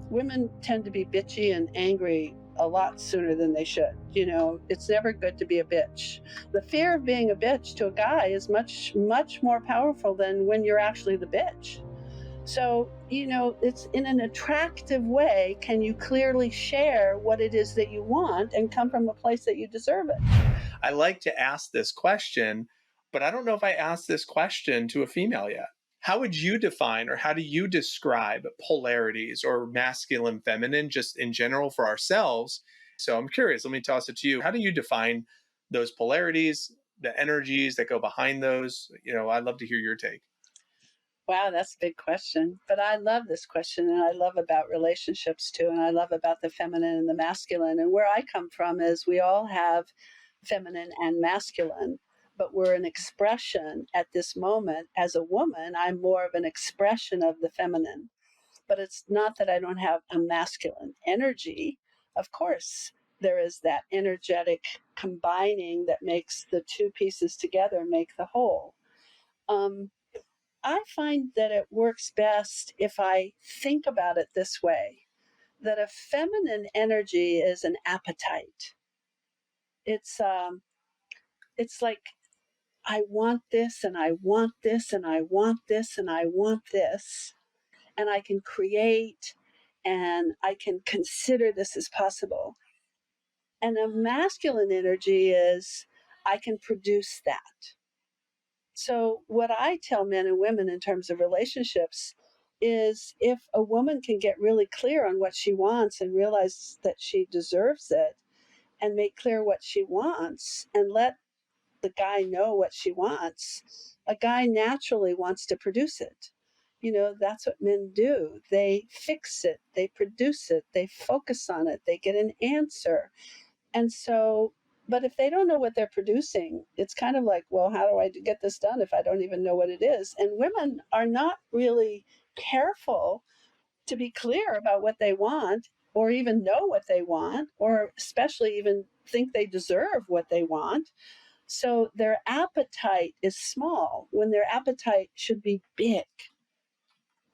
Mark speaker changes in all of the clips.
Speaker 1: women tend to be bitchy and angry a lot sooner than they should. It's never good to be a bitch. The fear of being a bitch to a guy is much, much more powerful than when you're actually the bitch. So, it's in an attractive way. Can you clearly share what it is that you want and come from a place that you deserve it?
Speaker 2: I like to ask this question, but I don't know if I asked this question to a female yet. How would you define or how do you describe polarities or masculine, feminine, just in general for ourselves? So I'm curious, let me toss it to you. How do you define those polarities, the energies that go behind those? I'd love to hear your take.
Speaker 1: Wow, that's a big question. But I love this question, and I love about relationships too, and I love about the feminine and the masculine. And where I come from is we all have feminine and masculine, but we're an expression at this moment. As a woman, I'm more of an expression of the feminine. But it's not that I don't have a masculine energy. Of course, there is that energetic combining that makes the two pieces together make the whole. Um, I find that it works best if I think about it this way, that a feminine energy is an appetite. It's it's like I want this and I want this and I want this and I want this, and I can create and I can consider this as possible. And a masculine energy is I can produce that. So, what I tell men and women in terms of relationships is if a woman can get really clear on what she wants and realize that she deserves it and make clear what she wants and let the guy know what she wants, a guy naturally wants to produce it. That's what men do. They fix it, they produce it, they focus on it, they get an answer. And so, but if they don't know what they're producing, it's kind of like, well, how do I get this done if I don't even know what it is? And women are not really careful to be clear about what they want or even know what they want, or especially even think they deserve what they want. So their appetite is small when their appetite should be big.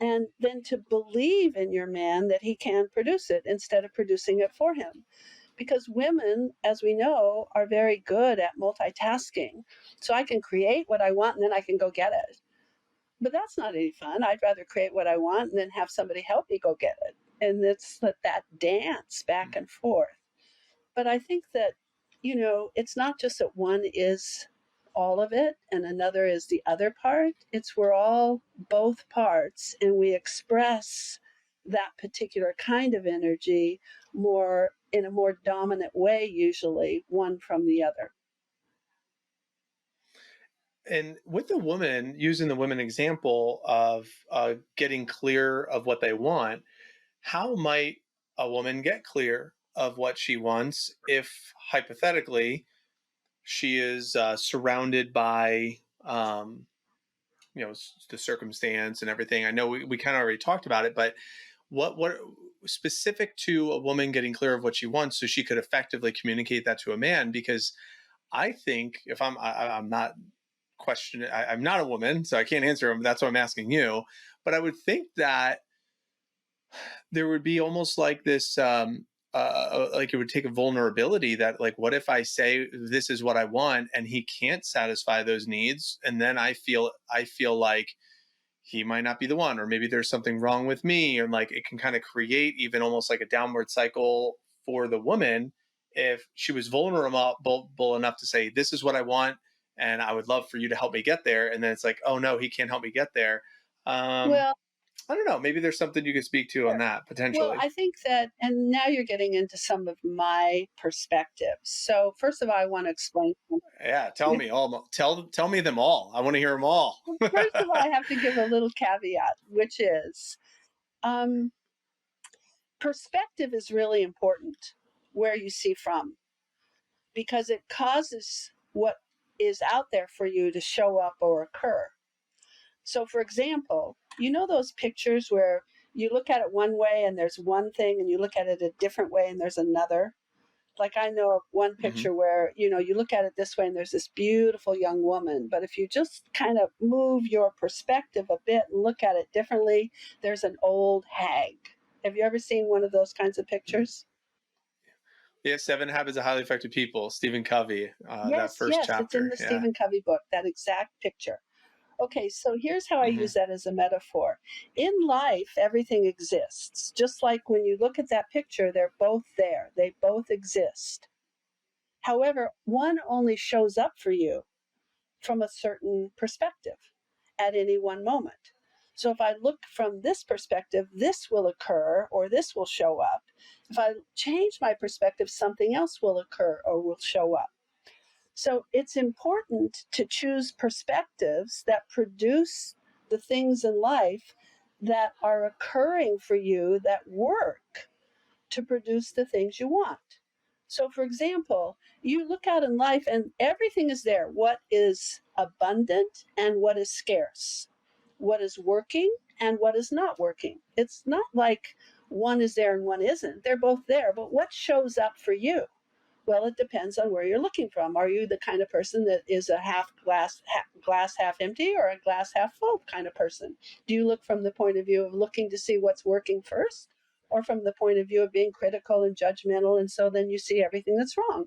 Speaker 1: And then to believe in your man that he can produce it instead of producing it for him, because women, as we know, are very good at multitasking. So I can create what I want and then I can go get it. But that's not any fun. I'd rather create what I want and then have somebody help me go get it. And it's that dance back and forth. But I think that, it's not just that one is all of it and another is the other part. It's we're all both parts and we express that particular kind of energy more in a more dominant way, usually one from the other.
Speaker 2: And with the woman, using the women example of getting clear of what they want, how might a woman get clear of what she wants if hypothetically she is surrounded by the circumstance and everything? I know we kind of already talked about it, but what specific to a woman getting clear of what she wants so she could effectively communicate that to a man? Because I think if I'm not questioning, I'm not a woman, so I can't answer them. That's why I'm asking you. But I would think that there would be almost like this like it would take a vulnerability that, like, what if I say this is what I want and he can't satisfy those needs, and then I feel like he might not be the one, or maybe there's something wrong with me, and like it can kind of create even almost like a downward cycle for the woman if she was vulnerable enough to say this is what I want and I would love for you to help me get there, and then it's like, oh no, he can't help me get there. um
Speaker 1: Well,
Speaker 2: I don't know. Maybe there's something you could speak to on
Speaker 1: sure.
Speaker 2: that
Speaker 1: Well,
Speaker 2: potentially.
Speaker 1: I think that, and now you're getting into some of my perspectives. So, first of all, I want to explain.
Speaker 2: Yeah, tell me all. Tell me them all. I want to hear them all.
Speaker 1: First of all, I have to give a little caveat, which is um, perspective is really important where you see from, because it causes what is out there for you to show up or occur. So, for example, those pictures where you look at it one way and there's one thing, and you look at it a different way and there's another? Like, I know of one
Speaker 2: Hmm.
Speaker 1: picture where, you look at it this way and there's this beautiful young woman, but if you just kind of move your perspective a bit and look at it differently, there's an old hag. Have you ever seen one of those kinds of pictures?
Speaker 2: Yeah, Seven Habits of Highly Effective People, Stephen Covey, that
Speaker 1: Yes,
Speaker 2: first
Speaker 1: yes, it's in
Speaker 2: chapter.
Speaker 1: the
Speaker 2: Yeah.
Speaker 1: Stephen Covey book, that exact picture. Okay, so here's how I use
Speaker 2: Hmm.
Speaker 1: that as a metaphor. In life, everything exists. Just like when you look at that picture, they're both there, they both exist. However, one only shows up for you from a certain perspective at any one moment. So if I look from this perspective, this will occur or this will show up. If I change my perspective, something else will occur or will show up. So it's important to choose perspectives that produce the things in life that are occurring for you that work to produce the things you want. So, for example, you look out in life and everything is there, what is abundant and what is scarce, what is working and what is not working. It's not like one is there and one isn't. They're both there, but what shows up for you? Well, it depends on where you're looking from. Are you the kind of person that is a glass half empty or a glass half full kind of person? Do you look from the point of view of looking to see what's working first, or from the point of view of being critical and judgmental, and so then you see everything that's wrong?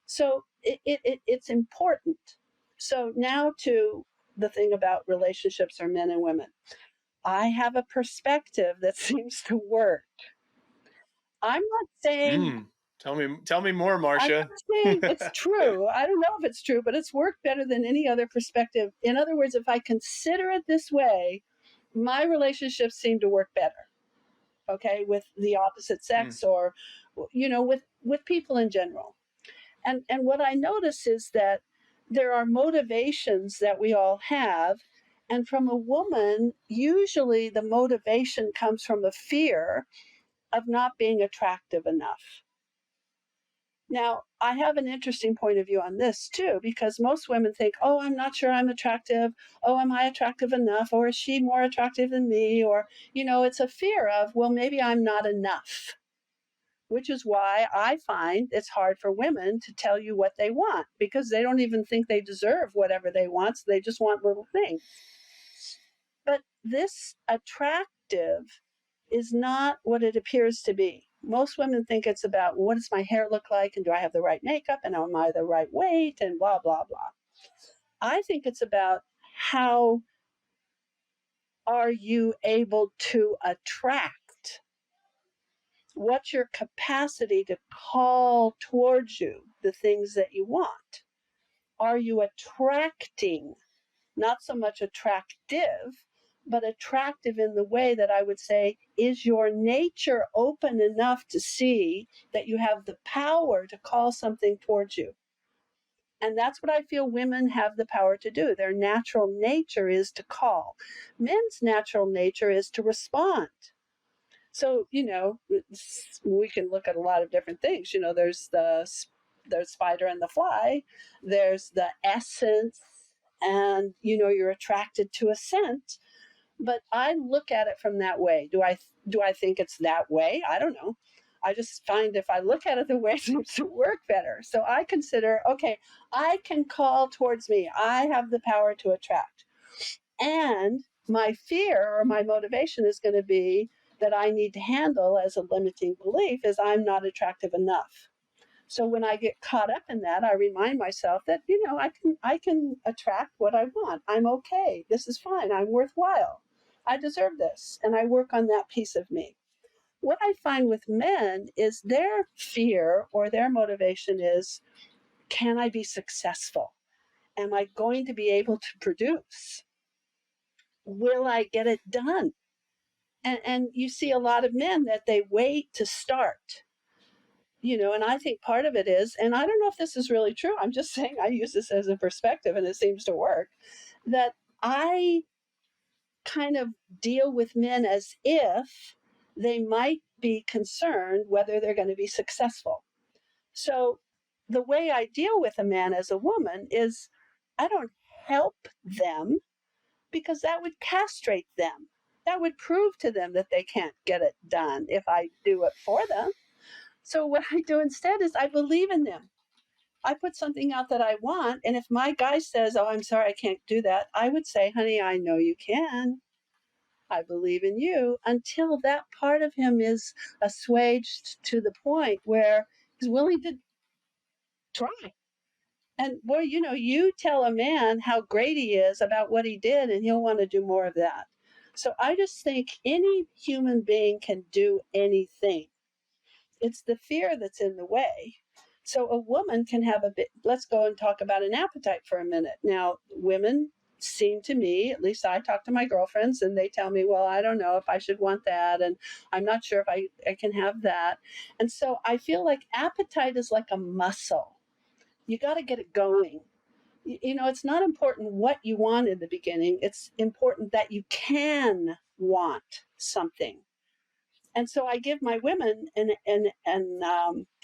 Speaker 1: So it's important. So now to the thing about relationships or men and women. I have a perspective that seems to work. I'm not saying
Speaker 2: Mm. Tell me more,
Speaker 1: I'm
Speaker 2: Marcia.
Speaker 1: not saying it's true. I don't know if it's true, but it's worked better than any other perspective. In other words, if I consider it this way, my relationships seem to work better, okay, with the opposite
Speaker 2: Mm.
Speaker 1: sex or with people in general. And what I notice is that there are motivations that we all have, and from a woman, usually the motivation comes from a fear of not being attractive enough. Now, I have an interesting point of view on this too, because most women think, oh, I'm not sure I'm attractive. Oh, am I attractive enough? Or is she more attractive than me? Or, it's a fear of, well, maybe I'm not enough, which is why I find it's hard for women to tell you what they want because they don't even think they deserve whatever they want. So they just want little things. But this attractive is not what it appears to be. Most women think it's about what does my hair look like and do I have the right makeup and am I the right weight and blah, blah, blah. I think it's about how are you able to attract? What's your capacity to call towards you the things that you want? Are you attracting? Not so much attractive, but attractive in the way that I would say, is your nature open enough to see that you have the power to call something towards you? And that's what I feel women have the power to do. Their natural nature is to call. Men's natural nature is to respond. So, we can look at a lot of different things. There's spider and the fly, there's the essence, and you're attracted to a scent. But I look at it from that way. Do I think it's that way? I don't know. I just find if I look at it the way it seems to work better. So I consider, okay, I can call towards me. I have the power to attract. And my fear or my motivation is going to be that I need to handle as a limiting belief is I'm not attractive enough. So when I get caught up in that, I remind myself that I can attract what I want. I'm okay. This is fine. I'm worthwhile. I deserve this, and I work on that piece of me. What I find with men is their fear or their motivation is, can I be successful? Am I going to be able to produce? Will I get it done? And you see a lot of men that they wait to start, and I think part of it is, and I don't know if this is really true, I'm just saying I use this as a perspective and it seems to work, that I kind of deal with men as if they might be concerned whether they're going to be successful. So the way I deal with a man as a woman is I don't help them because that would castrate them. That would prove to them that they can't get it done if I do it for them. So what I do instead is I believe in them. I put something out that I want, and if my guy says, "Oh, I'm sorry, I can't do that," I would say, "Honey, I know you can. I believe in you, until that part of him is assuaged to the point where he's willing to try. And boy, you tell a man how great he is about what he did, and he'll want to do more of that. So I just think any human being can do anything. It's the fear that's in the way. So a woman can have a bit, let's go and talk about an appetite for a minute. Now, women seem to me, at least I talk to my girlfriends and they tell me, well, I don't know if I should want that. And I'm not sure if I can have that. And so I feel like appetite is like a muscle. You got to get it going. It's not important what you want in the beginning. It's important that you can want something. And so I give my women an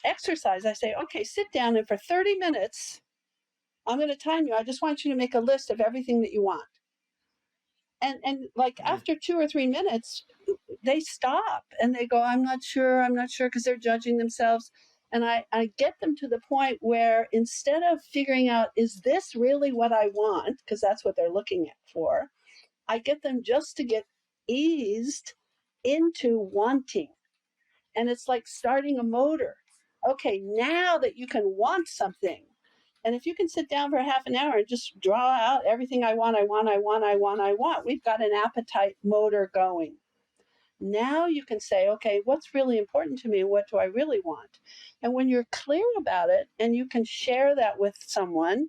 Speaker 1: exercise. I say, okay, sit down, and for 30 minutes, I'm going to time you. I just want you to make a list of everything that you want. And like after 2 or 3 minutes, they stop and they go, I'm not sure, because they're judging themselves. And I get them to the point where instead of figuring out, is this really what I want? Because that's what they're looking at for. I get them just to get eased into wanting. And it's like starting a motor. Okay, now that you can want something, and if you can sit down for half an hour and just draw out everything I want, we've got an appetite motor going. Now you can say, okay, what's really important to me? What do I really want? And when you're clear about it and you can share that with someone,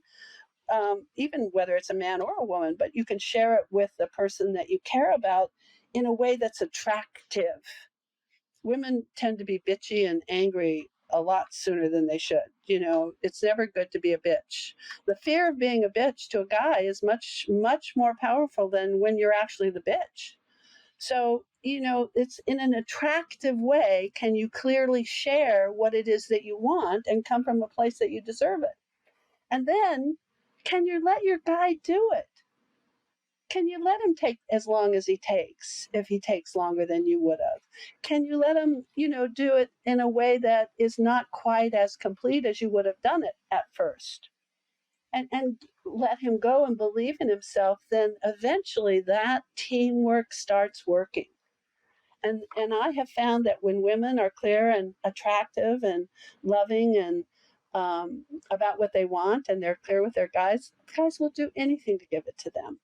Speaker 1: even whether it's a man or a woman, but you can share it with the person that you care about in a way that's attractive. Women tend to be bitchy and angry a lot sooner than they should. It's never good to be a bitch. The fear of being a bitch to a guy is much, much more powerful than when you're actually the bitch. So, it's in an attractive way. Can you clearly share what it is that you want and come from a place that you deserve it? And then, can you let your guy do it? Can you let him take as long as he takes, if he takes longer than you would have? Can you let him, do it in a way that is not quite as complete as you would have done it at first? And let him go and believe in himself, then eventually that teamwork starts working. And I have found that when women are clear and attractive and loving and about what they want, and they're clear with their guys will do anything to give it to them.